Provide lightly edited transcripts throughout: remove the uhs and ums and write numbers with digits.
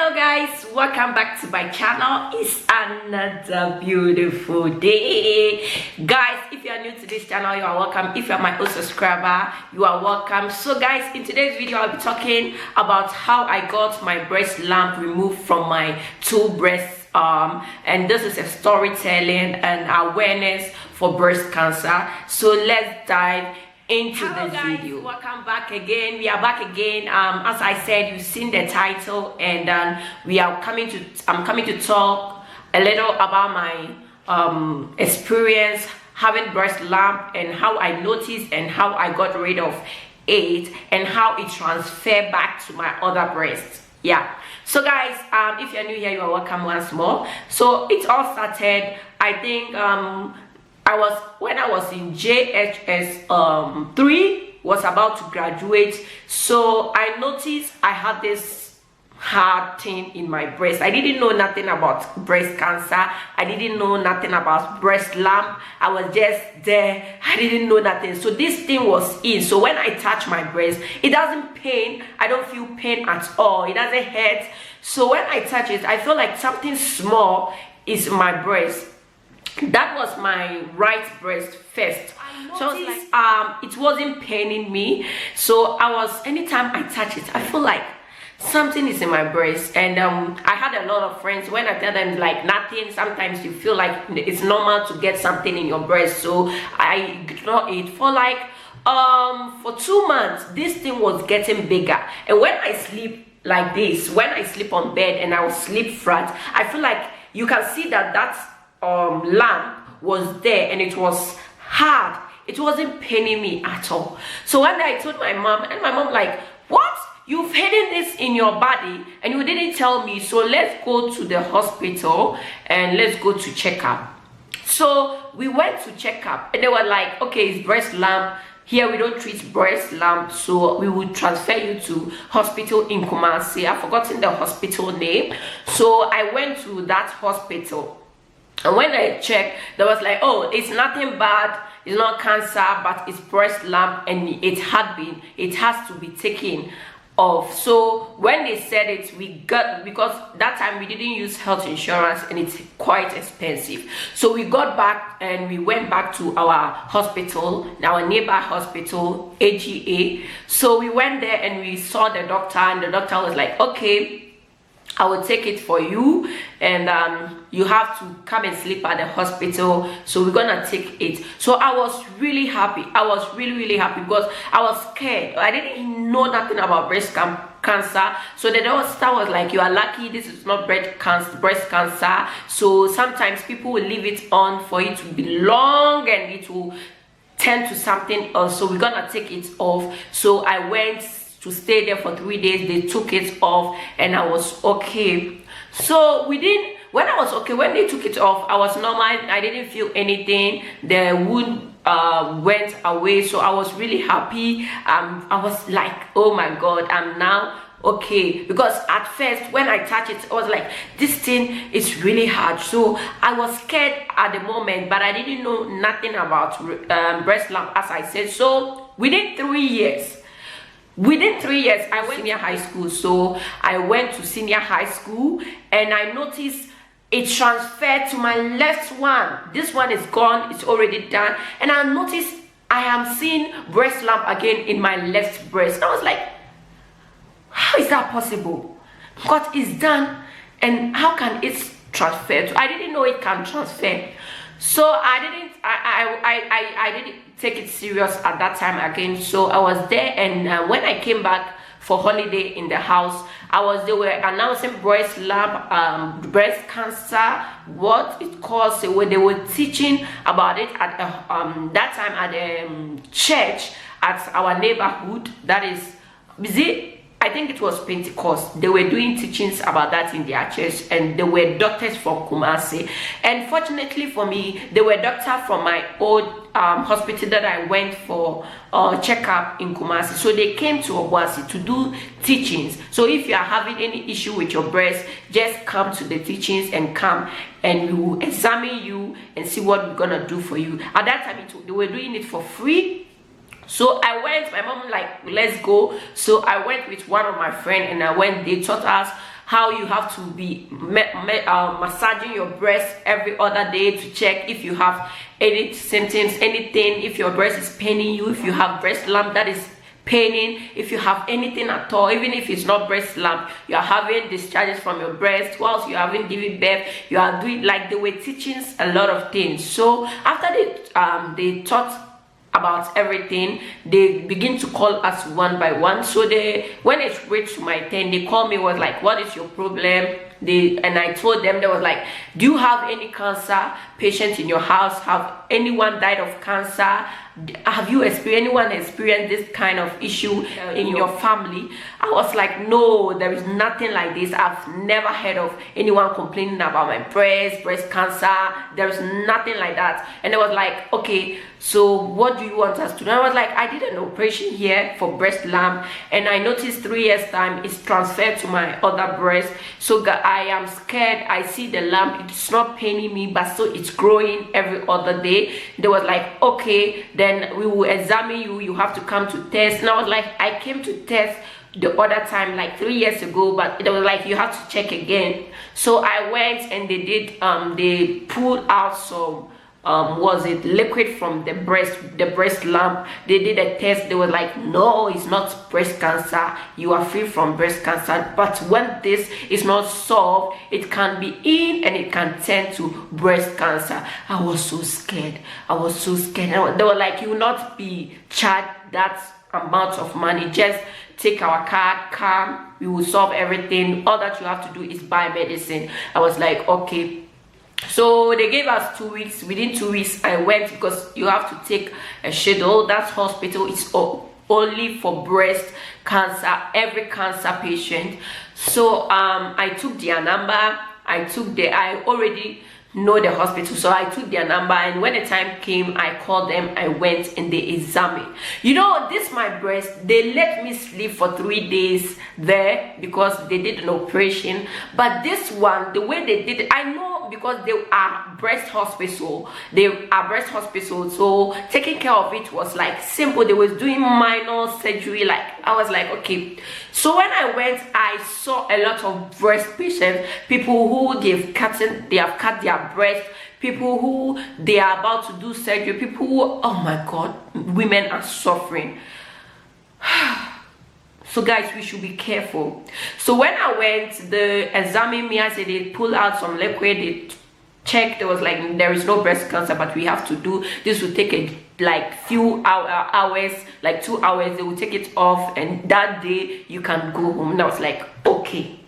Hello guys, welcome back to my channel. It's another beautiful day. Guys, if you are new to this channel, you are welcome. If you are my old subscriber, you are welcome. So guys, in today's video I'll be talking about how I got my breast lump removed from my two breasts, and this is a storytelling and awareness for breast cancer. So let's dive into this video. Welcome back again. We are back again. As I said, you've seen the title, and I'm coming to talk a little about my experience having breast lump and how I noticed and how I got rid of it and how it transferred back to my other breast. Yeah, so guys, if you're new here, you are welcome once more. So it all started, I think, when I was in JHS 3, was about to graduate. So I noticed I had this hard thing in my breast. I didn't know nothing about breast cancer. I didn't know nothing about breast lump. I was just there. I didn't know nothing. So this thing was in. So when I touch my breast, it doesn't pain. I don't feel pain at all. It doesn't hurt. So when I touch it, I feel like something small is in my breast. That was my right breast first. So I was like, it wasn't paining me. So anytime I touch it, I feel like something is in my breast. And I had a lot of friends, when I tell them like nothing, sometimes you feel like it's normal to get something in your breast. So I ignored it for like for 2 months. This thing was getting bigger. And when I sleep like this, when I sleep on bed and I will sleep flat, I feel like you can see that lump was there and it was hard. It wasn't paining me at all. So one day I told my mom, and my mom like, what? You've hidden this in your body and you didn't tell me. So let's go to the hospital and let's go to check up. So we went to check up and they were like, okay, it's breast lump. Here we don't treat breast lump, so we will transfer you to hospital in Kumasi. I've forgotten the hospital name. So I went to that hospital. And when I checked, there was like, oh, it's nothing bad, it's not cancer, but it's breast lump and it has to be taken off. So when they said it, because that time we didn't use health insurance and it's quite expensive. So we got back and we went back to our hospital, our neighbor hospital, AGA. So we went there and we saw the doctor, and the doctor was like, okay, I will take it for you, and you have to come and sleep at the hospital. So we're gonna take it. So I was really happy. I was really happy because I was scared. I didn't know nothing about breast cancer. So the doctor was like, you are lucky, this is not breast cancer. So sometimes people will leave it on for it to be long and it will turn to something else. So we're gonna take it off. So I went to stay there for 3 days. They took it off and I was okay. So when they took it off, I was normal. I didn't feel anything. The wound went away. So I was really happy. I was like, oh my God, I'm now okay. Because at first when I touched it, I was like, this thing is really hard. So I was scared at the moment, but I didn't know nothing about breast lump, as I said. So within 3 years, I went to senior high school. So I went to senior high school and I noticed it transferred to my left one. This one is gone, it's already done. And I noticed I am seeing breast lump again in my left breast. I was like, how is that possible? What is done and how can it transfer? I didn't know it can transfer. So I didn't take it serious at that time again. So I was there, and when I came back for holiday in the house, they were announcing breast lump, breast cancer, what it caused. They were teaching about it at that time at the church at our neighborhood. That is, I think it was Pentecost. They were doing teachings about that in their church, and there were doctors from Kumasi. And fortunately for me, there were doctors from my old hospital that I went for checkup in Kumasi. So they came to Obuasi to do teachings. So if you are having any issue with your breast, just come to the teachings and come, and we will examine you and see what we're gonna do for you. At that time, they were doing it for free. So I went, my mom like, let's go. So I went with one of my friends, and they taught us how you have to be massaging your breast every other day to check if you have any symptoms, anything, if your breast is paining you, if you have breast lump that is paining, if you have anything at all, even if it's not breast lump, you are having discharges from your breast whilst you haven't given birth, you are doing, like, they were teaching a lot of things. So after they taught about everything, they begin to call us one by one. So when it reached my turn, they called me, was like, what is your problem? And I told them, they was like, do you have any cancer patient in your house? Have anyone died of cancer? Have you anyone experienced this kind of issue in your family? I was like, no, there is nothing like this. I've never heard of anyone complaining about my breast cancer. There is nothing like that. And they was like, okay, so what do you want us to do? And I was like, I did an operation here for breast lump, and I noticed 3 years time it's transferred to my other breast. So I am scared. I see the lump, it's not paining me, but so it's growing every other day. They was like, okay, then we will examine you, you have to come to test. And I was like, I came to test the other time like 3 years ago, but it was like, you have to check again. So I went and they did they pulled out some was it liquid from the breast lump. They did a test. They were like, no, it's not breast cancer, you are free from breast cancer. But when this is not solved, it can be in and it can turn to breast cancer. I was so scared. I was so scared. They were like, you will not be charged that amount of money, just take our card, come, we will solve everything. All that you have to do is buy medicine. I was like, okay. So they gave us 2 weeks. Within 2 weeks I went, because you have to take a schedule. That hospital is only for breast cancer, every cancer patient. So I took their number, I already know the hospital, so I took their number, and when the time came, I called them, I went and they examined. You know, this my breast, they let me sleep for 3 days there because they did an operation. But this one, the way they did it, I know, because they are breast hospital, so taking care of it was like simple. They was doing minor surgery, like I was like, okay. So when I went, I saw a lot of breast patients, people who they have cut their breast, people who they are about to do surgery, people who, oh my god, women are suffering. So guys, we should be careful. So when I went, they examined me. I said they pulled out some liquid, they checked, there was like, there is no breast cancer, but we have to do this, will take a like few hours, like 2 hours, they will take it off, and that day you can go home. And I was like, okay.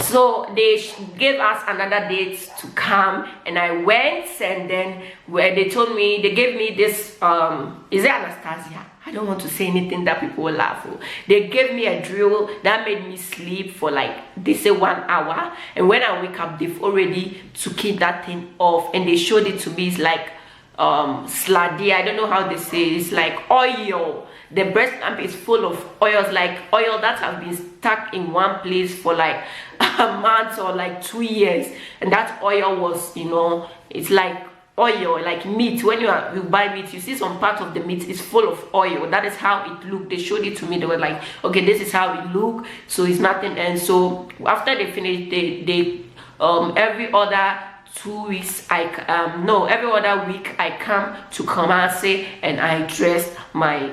So they gave us another date to come, and I went, and then where they told me, they gave me this is it anesthesia? I don't want to say anything that people will laugh. They gave me a drill that made me sleep for like, they say 1 hour, and when I wake up, they've already took that thing off, and they showed it to me. It's like sluddy, I don't know how they say, it's like oil. The breast lamp is full of oils, like oil that have been stuck in one place for like a month or like 2 years. And that oil was, you know, it's like oil, like meat. When you buy meat, you see some part of the meat is full of oil. That is how it looked. They showed it to me. They were like, okay, this is how it look, so it's nothing. And so after they finished, they every other 2 weeks, every other week I come to Kumasi, and I dress my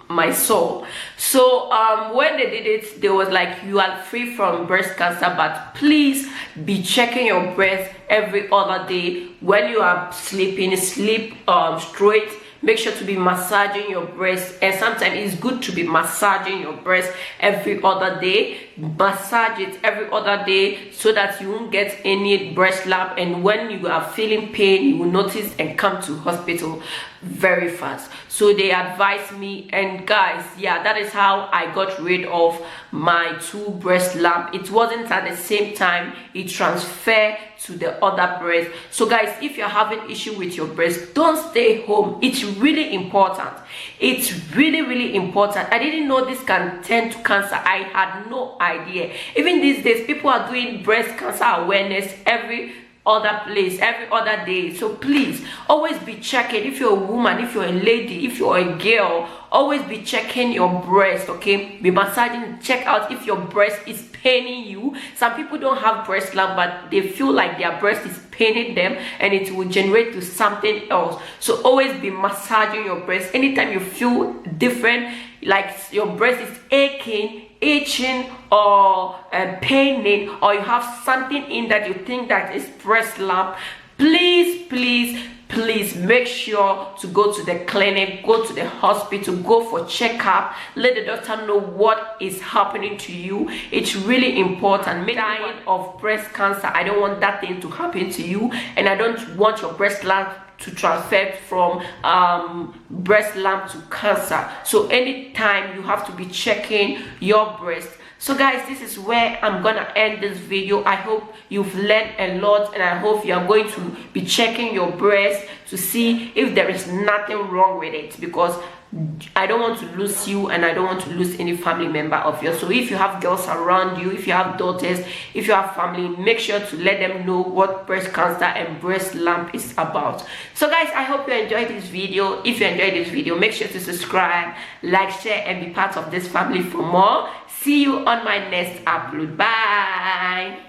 my sore. So when they did it, they was like, you are free from breast cancer, but please be checking your breast every other day. When you are sleeping, sleep straight. Make sure to be massaging your breast, and sometimes it's good to be massaging your breast every other day. Massage it every other day so that you won't get any breast lump, and when you are feeling pain, you will notice and come to hospital very fast. So they advised me, and guys, yeah, that is how I got rid of my 2 breast lump. It wasn't at the same time, it transferred to the other breast. So guys, if you're having issue with your breast, don't stay home. It's really important. It's really important. I didn't know this can turn to cancer. I had no idea. Even these days, people are doing breast cancer awareness every other place, every other day. So please always be checking. If you're a woman, if you're a lady, if you're a girl, always be checking your breast, okay? Be massaging, check out if your breast is paining you. Some people don't have breast lump, but they feel like their breast is paining them, and it will generate to something else. So always be massaging your breast. Anytime you feel different, like your breast is aching, itching, or paining, or you have something in that you think that is breast lump, please make sure to go to the clinic, go to the hospital, go for checkup. Let the doctor know what is happening to you. It's really important. Dying of breast cancer, I don't want that thing to happen to you, and I don't want your breast lump to transfer from breast lump to cancer. So anytime you have to be checking your breast. So guys, this is where I'm gonna end this video. I hope you've learned a lot, and I hope you are going to be checking your breast to see if there is nothing wrong with it, because I don't want to lose you, and I don't want to lose any family member of yours. So if you have girls around you, if you have daughters, if you have family, make sure to let them know what breast cancer and breast lump is about. So guys, I hope you enjoyed this video. If you enjoyed this video, make sure to subscribe, like, share, and be part of this family for more. See you on my next upload. Bye.